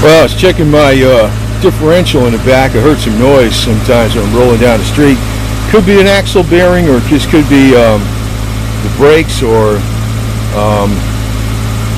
Well, I was checking my differential in the back. I heard some noise sometimes when I'm rolling down the street. Could be an axle bearing, or it just could be the brakes or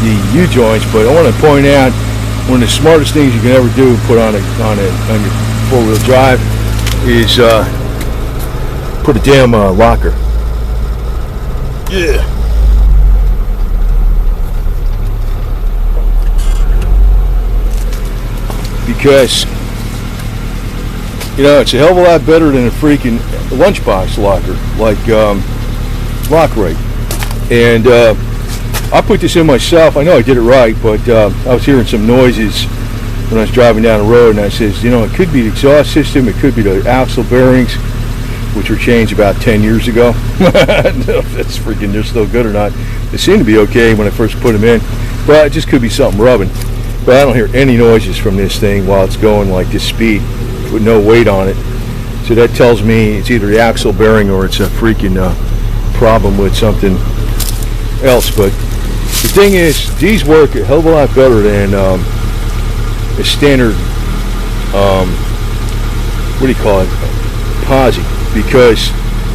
the U-joints. But I want to point out, one of the smartest things you can ever do put on your four-wheel drive is put a damn locker. Yeah. Because, you know, it's a hell of a lot better than a freaking lunchbox locker like LockRight. And I put this in myself. I know I did it right, but I was hearing some noises when I was driving down the road, and I says, you know, it could be the exhaust system, it could be the axle bearings, which were changed about 10 years ago. I don't know if that's freaking, they're still good or not. They seem to be okay when I first put them in, but it just could be something rubbing. But I don't hear any noises from this thing while it's going like this speed with no weight on it. So that tells me it's either the axle bearing or it's a freaking problem with something else. But the thing is, these work a hell of a lot better than a standard, what do you call it, posi, because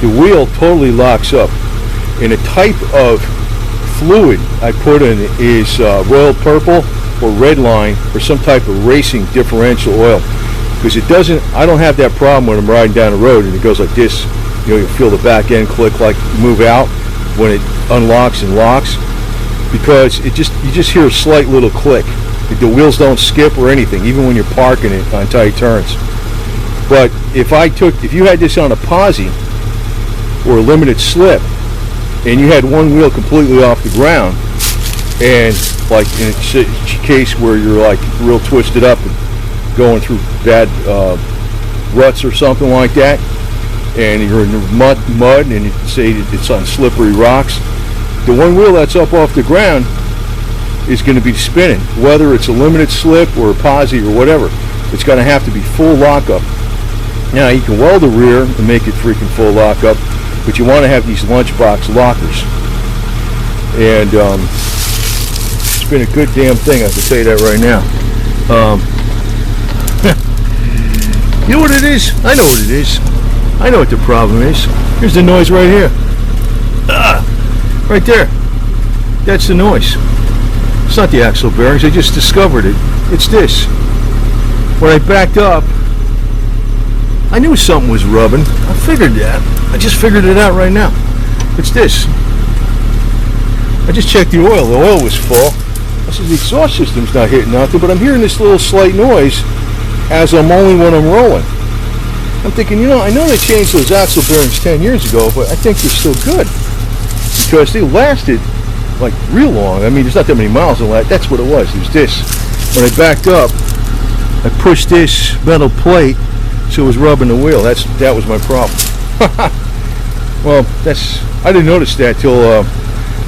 the wheel totally locks up. And the type of fluid I put in is royal purple or red line, or some type of racing differential oil, because it doesn't, I don't have that problem when I'm riding down the road and it goes like this. You know, you feel the back end click like move out when it unlocks and locks, because it just, you just hear a slight little click. The wheels don't skip or anything, even when you're parking it on tight turns. But if you had this on a posi or a limited slip, and you had one wheel completely off the ground, and like in a case where you're like real twisted up and going through bad ruts or something like that, and you're in the mud and you say it's on slippery rocks, the one wheel that's up off the ground is going to be spinning, whether it's a limited slip or a posi or whatever. It's going to have to be full lockup. Now you can weld the rear and make it freaking full lockup, but you want to have these lunchbox lockers. And it's been a good damn thing, I can tell you that right now. You know what it is? I know what it is. I know what the problem is. Here's the noise right here. Right there. That's the noise. It's not the axle bearings. I just discovered it. It's this. When I backed up, I knew something was rubbing. I figured that. I just figured it out right now. It's this. I just checked the oil. The oil was full. I said the exhaust system's not hitting nothing, but I'm hearing this little slight noise as when I'm rolling. I'm thinking, you know, I know they changed those axle bearings 10 years ago, but I think they're still good, because they lasted like real long. I mean, there's not that many miles in that. That's what it was. It was this. When I backed up, I pushed this metal plate so it was rubbing the wheel. That was my problem. Well, I didn't notice that till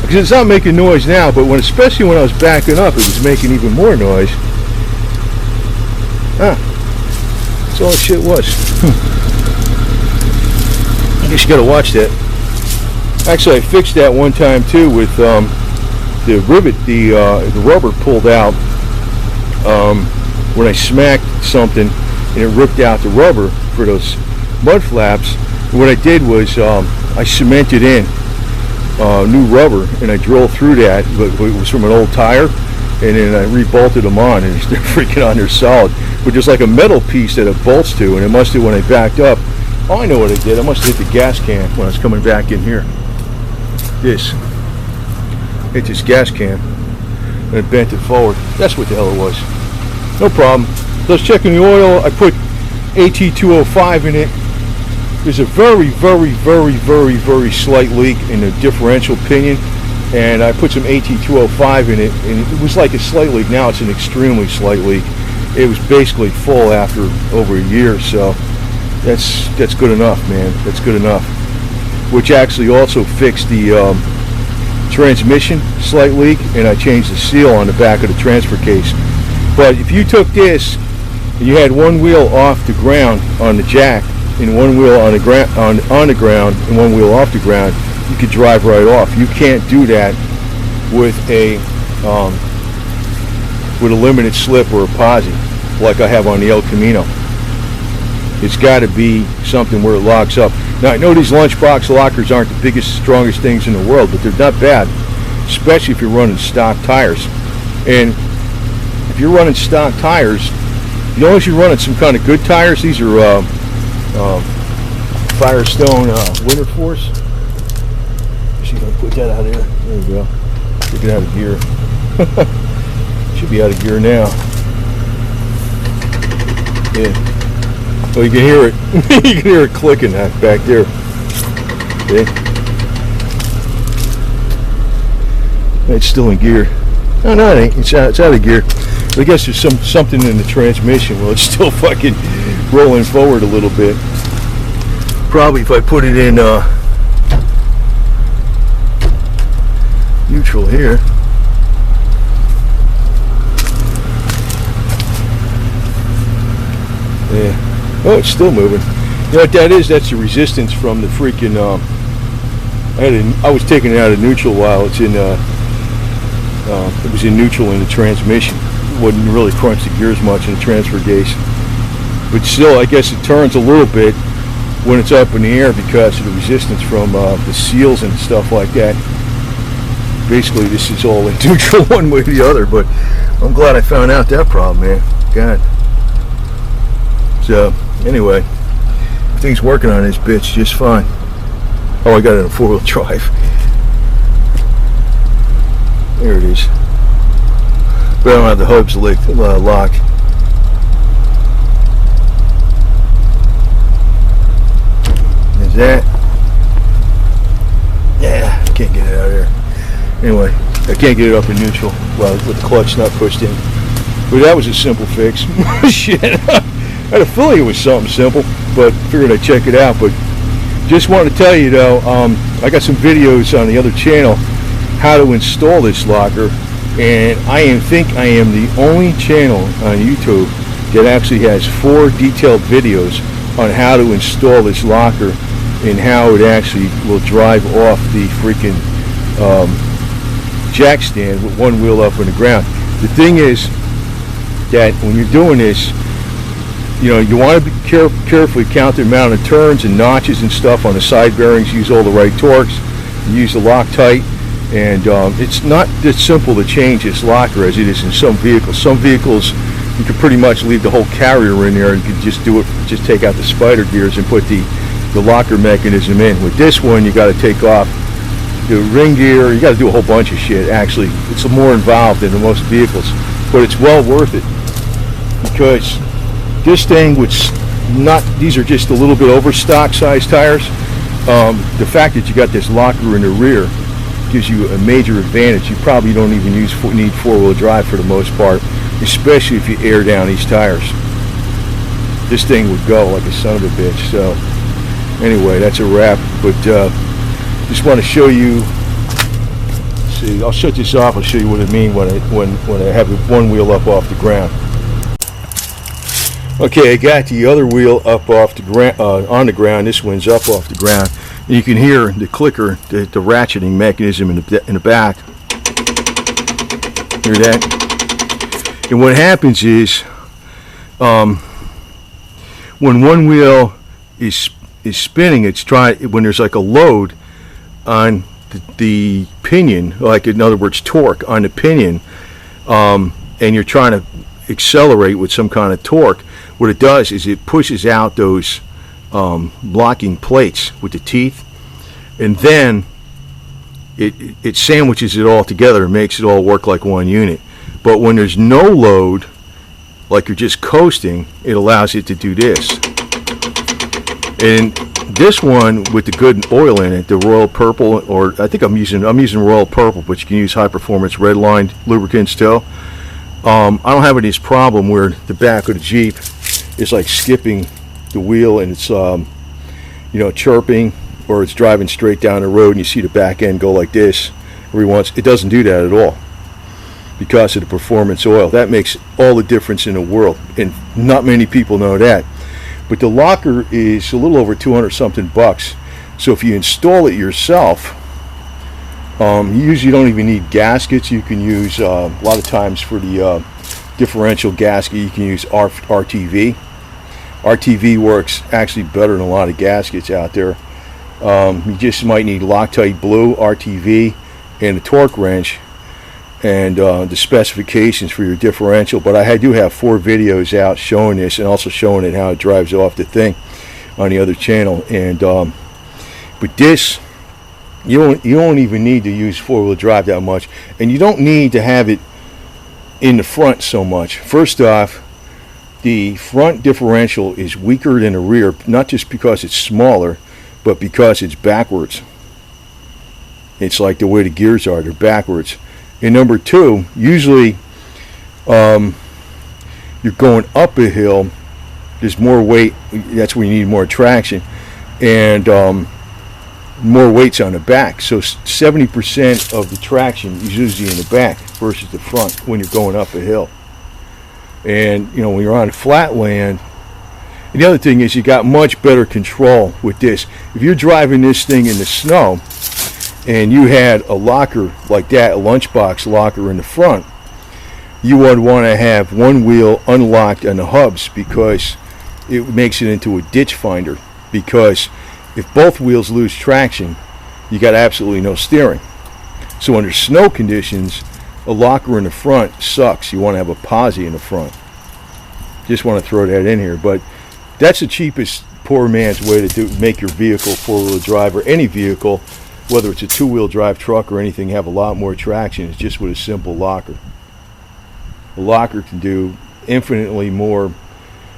because it's not making noise now, but especially when I was backing up, it was making even more noise. That's all that shit was. I guess you gotta watch that. Actually, I fixed that one time too with the rivet, the rubber pulled out when I smacked something, and it ripped out the rubber for those mud flaps. And what I did was I cemented in new rubber, and I drilled through that, but it was from an old tire, and then I rebolted them on, and they're freaking on, they're solid. But there's like a metal piece that it bolts to, and it must have, when I backed up, oh, I know what I did. I must have hit the gas can when I was coming back in here. Hit this gas can, and it bent it forward. That's what the hell it was. No problem. So I was checking the oil. I put AT205 in it. There's a very, very, very, very, very slight leak in the differential pinion, and I put some AT205 in it, and it was like a slight leak. Now it's an extremely slight leak. It was basically full after over a year, so that's good enough, man. That's good enough. Which actually also fixed the transmission slight leak, and I changed the seal on the back of the transfer case. But if you took this and you had one wheel off the ground on the jack, and one wheel on the ground and one wheel off the ground, you could drive right off. You can't do that with a with a limited slip or a posi, like I have on the El Camino. It's got to be something where it locks up. Now I know these lunchbox lockers aren't the biggest, strongest things in the world, but they're not bad, especially if you're running stock tires. And if you're running stock tires, you know, if you're running some kind of good tires, these are Firestone Winter Force. She's gonna put that out of there. There we go. Take it out of gear. Should be out of gear now. Yeah. Oh, you can hear it. You can hear it clicking back there. Okay. It's still in gear. No, it ain't. It's out of gear. But I guess there's something in the transmission. Well, it's still fucking rolling forward a little bit. Probably if I put it in neutral here. Yeah. Oh, it's still moving. You know what that is? That's the resistance from the freaking. I was taking it out of neutral while it's in. It was in neutral in the transmission. It wouldn't really crunch the gears much in the transfer case. But still, I guess it turns a little bit when it's up in the air because of the resistance from the seals and stuff like that. Basically, this is all in neutral one way or the other. But I'm glad I found out that problem, man. God. So anyway, everything's working on this bitch just fine. Oh, I got it in 4-wheel drive. There it is. But I don't have the hubs locked. There's that. Yeah, I can't get it out of there. Anyway, I can't get it up in neutral with the clutch not pushed in. But that was a simple fix. Shit. I had a feeling it was something simple, but figured I'd check it out. But just wanted to tell you though, I got some videos on the other channel how to install this locker, and I think I am the only channel on YouTube that actually has 4 detailed videos on how to install this locker and how it actually will drive off the freaking jack stand with one wheel up on the ground. The thing is that when you're doing this, you know, you want to be carefully count the amount of turns and notches and stuff on the side bearings, use all the right torques, use the Lockrite. And it's not that simple to change this locker as it is in some vehicles. Some vehicles you can pretty much leave the whole carrier in there and you can just do it, just take out the spider gears and put the locker mechanism in. With this one, you got to take off the ring gear. You got to do a whole bunch of shit. Actually, it's more involved than in most vehicles, but it's well worth it because this thing, which not, these are just a little bit overstock size tires. The fact that you got this locker in the rear gives you a major advantage. You probably don't even need 4-wheel drive for the most part, especially if you air down these tires. This thing would go like a son of a bitch. So anyway, that's a wrap. But just want to show you. See, I'll shut this off. I'll show you what I mean when I have the one wheel up off the ground. Okay, I got the other wheel up off the ground, on the ground. This one's up off the ground. And you can hear the clicker, the ratcheting mechanism in the back. Hear that? And what happens is, when one wheel is spinning, when there's like a load on the pinion, like in other words torque on the pinion, and you're trying to accelerate with some kind of torque, what it does is it pushes out those blocking plates with the teeth, and then it sandwiches it all together and makes it all work like one unit. But when there's no load, like you're just coasting, it allows it to do this. And this one with the good oil in it, the Royal Purple, or I think I'm using Royal Purple, but you can use high performance red line lubricants too. I don't have any problem where the back of the Jeep is like skipping the wheel and it's chirping, or it's driving straight down the road and you see the back end go like this every once. It doesn't do that at all because of the performance oil. That makes all the difference in the world, and not many people know that. But the locker is a little over 200 something bucks. So if you install it yourself, You usually don't even need gaskets. You can use, a lot of times for the differential gasket, you can use RTV. RTV works actually better than a lot of gaskets out there. You just might need Loctite blue, RTV, and a torque wrench, and the specifications for your differential. But I do have 4 videos out showing this, and also showing it how it drives off the thing on the other channel. And but this, you don't even need to use 4-wheel drive that much, and you don't need to have it in the front so much. First off, the front differential is weaker than the rear, not just because it's smaller, but because it's backwards. It's like the way the gears are, they're backwards. And number 2, usually you're going up a hill, there's more weight, that's where you need more traction, and more weight's on the back. So 70% of the traction is usually in the back versus the front when you're going up a hill. And when you're on flat land, and the other thing is you got much better control with this. If you're driving this thing in the snow and you had a locker like that, a lunchbox locker in the front, you would want to have one wheel unlocked on the hubs, because it makes it into a ditch finder. Because if both wheels lose traction, you got absolutely no steering. So under snow conditions, a locker in the front sucks. You want to have a posi in the front. Just want to throw that in here. But that's the cheapest poor man's way to make your vehicle 4-wheel drive, or any vehicle, whether it's a 2-wheel drive truck or anything, have a lot more traction. It's just with a simple locker. A locker can do infinitely more,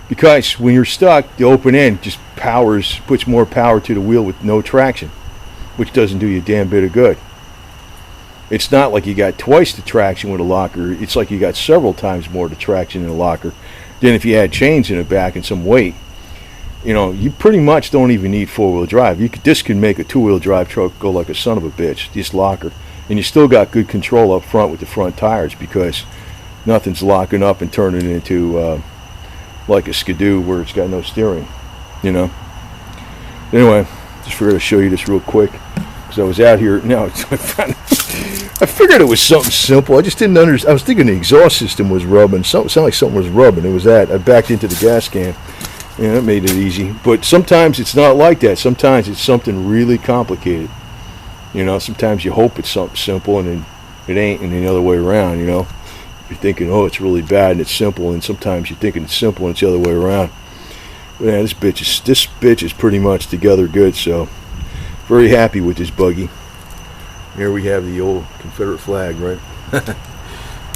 because when you're stuck, the open end just puts more power to the wheel with no traction, which doesn't do you a damn bit of good. It's not like you got twice the traction with a locker. It's like you got several times more the traction in a locker than if you had chains in the back and some weight. You pretty much don't even need 4-wheel drive. This can make a 2-wheel drive truck go like a son of a bitch, this locker. And you still got good control up front with the front tires, because nothing's locking up and turning into like a skidoo where it's got no steering. Anyway, just figured to show you this real quick, because I was out here. Now I figured it was something simple. I just didn't understand. I was thinking the exhaust system was rubbing. Sounded like something was rubbing. It was that. I backed into the gas can. Yeah, that made it easy. But sometimes it's not like that. Sometimes it's something really complicated. Sometimes you hope it's something simple, and then it ain't, and the other way around. You're thinking, oh, it's really bad, and it's simple, and sometimes you're thinking it's simple, and it's the other way around. But yeah, this bitch is pretty much together good. So very happy with this buggy. Here we have the old Confederate flag, right?